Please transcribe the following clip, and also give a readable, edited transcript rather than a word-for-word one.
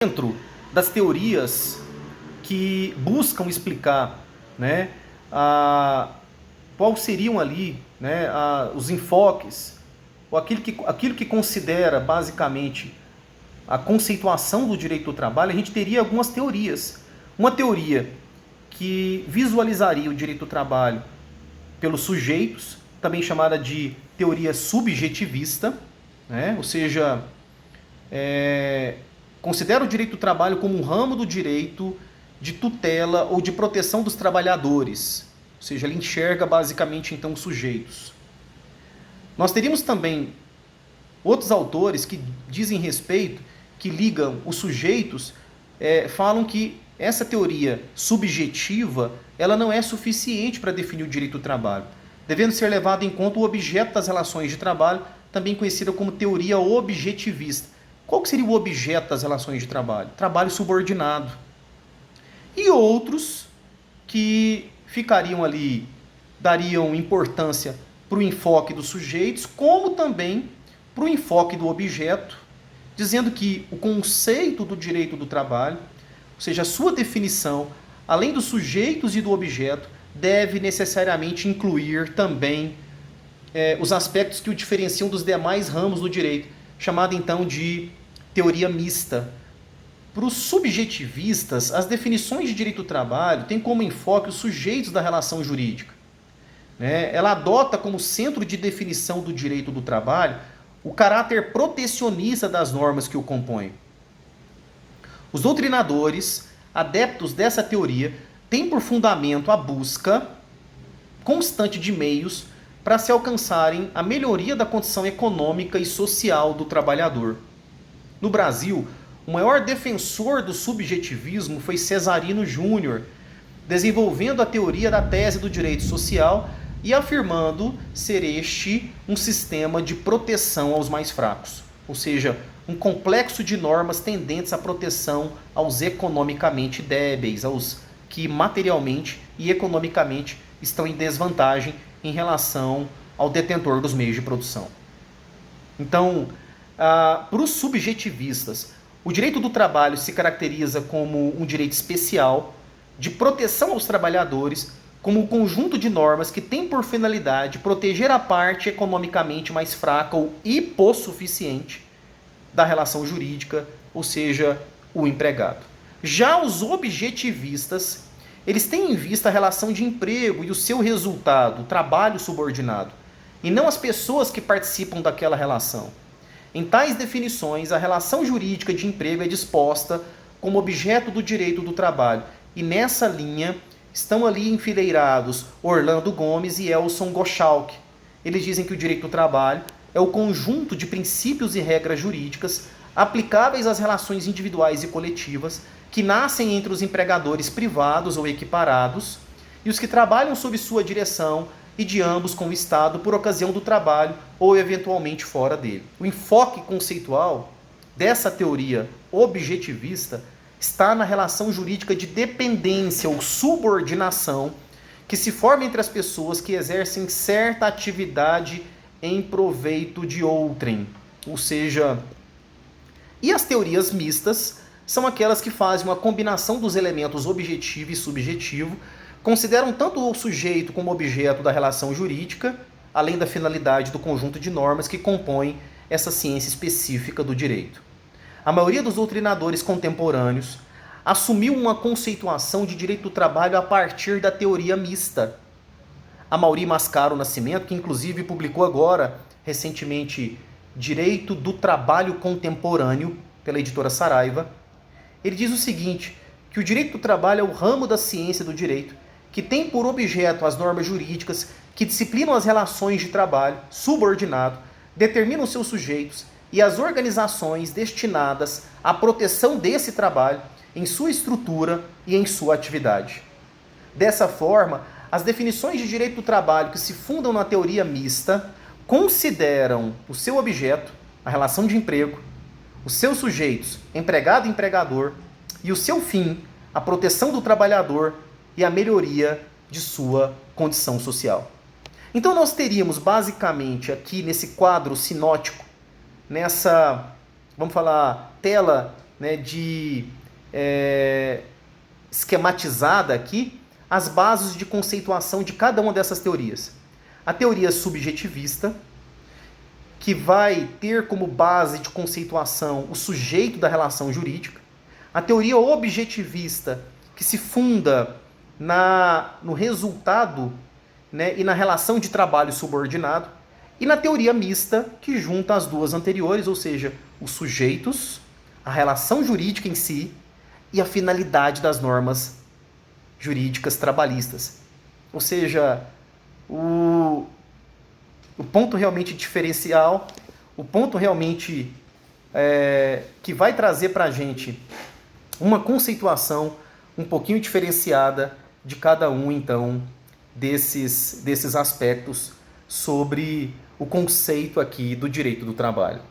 dentro das teorias que buscam explicar, né, qual seriam ali, né, os enfoques, ou aquilo que considera basicamente a conceituação do direito do trabalho. A gente teria algumas teorias. Uma teoria que visualizaria o direito do trabalho pelos sujeitos, também chamada de teoria subjetivista, né? Ou seja, considera o direito do trabalho como um ramo do direito de tutela ou de proteção dos trabalhadores. Ou seja, ele enxerga basicamente então os sujeitos. Nós teríamos também outros autores que dizem respeito, que ligam os sujeitos, falam que essa teoria subjetiva ela não é suficiente para definir o direito do trabalho, devendo ser levado em conta o objeto das relações de trabalho, também conhecida como teoria objetivista. Qual que seria o objeto das relações de trabalho? Trabalho subordinado. E outros que ficariam ali, dariam importância para o enfoque dos sujeitos, como também para o enfoque do objeto, dizendo que o conceito do direito do trabalho, ou seja, a sua definição, além dos sujeitos e do objeto, deve necessariamente incluir também os aspectos que o diferenciam dos demais ramos do direito, chamada então de teoria mista. Para os subjetivistas, as definições de direito do trabalho têm como enfoque os sujeitos da relação jurídica. Ela adota como centro de definição do direito do trabalho o caráter protecionista das normas que o compõem. Os doutrinadores, adeptos dessa teoria, têm por fundamento a busca constante de meios para se alcançarem a melhoria da condição econômica e social do trabalhador. No Brasil, o maior defensor do subjetivismo foi Cesarino Júnior, desenvolvendo a teoria da tese do direito social e afirmando ser este um sistema de proteção aos mais fracos, ou seja, um complexo de normas tendentes à proteção aos economicamente débeis, aos que materialmente e economicamente estão em desvantagem em relação ao detentor dos meios de produção. Então, para os subjetivistas, o direito do trabalho se caracteriza como um direito especial de proteção aos trabalhadores, como um conjunto de normas que tem por finalidade proteger a parte economicamente mais fraca ou hipossuficiente da relação jurídica, ou seja, o empregado. Já os objetivistas, eles têm em vista a relação de emprego e o seu resultado, o trabalho subordinado, e não as pessoas que participam daquela relação. Em tais definições, a relação jurídica de emprego é disposta como objeto do direito do trabalho, e nessa linha estão ali enfileirados Orlando Gomes e Elson Gottschalk. Eles dizem que o direito do trabalho é o conjunto de princípios e regras jurídicas aplicáveis às relações individuais e coletivas que nascem entre os empregadores privados ou equiparados e os que trabalham sob sua direção e de ambos com o Estado por ocasião do trabalho ou eventualmente fora dele. O enfoque conceitual dessa teoria objetivista está na relação jurídica de dependência ou subordinação que se forma entre as pessoas que exercem certa atividade em proveito de outrem. Ou seja, e as teorias mistas são aquelas que fazem uma combinação dos elementos objetivo e subjetivo, consideram tanto o sujeito como objeto da relação jurídica, além da finalidade do conjunto de normas que compõem essa ciência específica do direito. A maioria dos doutrinadores contemporâneos assumiu uma conceituação de direito do trabalho a partir da teoria mista. Amaury Mascaro Nascimento, que inclusive publicou agora, recentemente, Direito do Trabalho Contemporâneo, pela editora Saraiva, ele diz o seguinte, que o direito do trabalho é o ramo da ciência do direito, que tem por objeto as normas jurídicas que disciplinam as relações de trabalho subordinado, determinam seus sujeitos e as organizações destinadas à proteção desse trabalho em sua estrutura e em sua atividade. Dessa forma, as definições de direito do trabalho que se fundam na teoria mista consideram o seu objeto, a relação de emprego, os seus sujeitos, empregado e empregador, e o seu fim, a proteção do trabalhador e a melhoria de sua condição social. Então nós teríamos basicamente aqui nesse quadro sinótico, nessa, vamos falar, tela né, de esquematizada aqui as bases de conceituação de cada uma dessas teorias. A teoria subjetivista, que vai ter como base de conceituação o sujeito da relação jurídica. A teoria objetivista, que se funda no resultado, né, e na relação de trabalho subordinado. E na teoria mista, que junta as duas anteriores, ou seja, os sujeitos, a relação jurídica em si e a finalidade das normas jurídicas trabalhistas. Ou seja, o ponto realmente diferencial, o ponto realmente que vai trazer para a gente uma conceituação um pouquinho diferenciada de cada um, então, desses aspectos sobre o conceito aqui do direito do trabalho.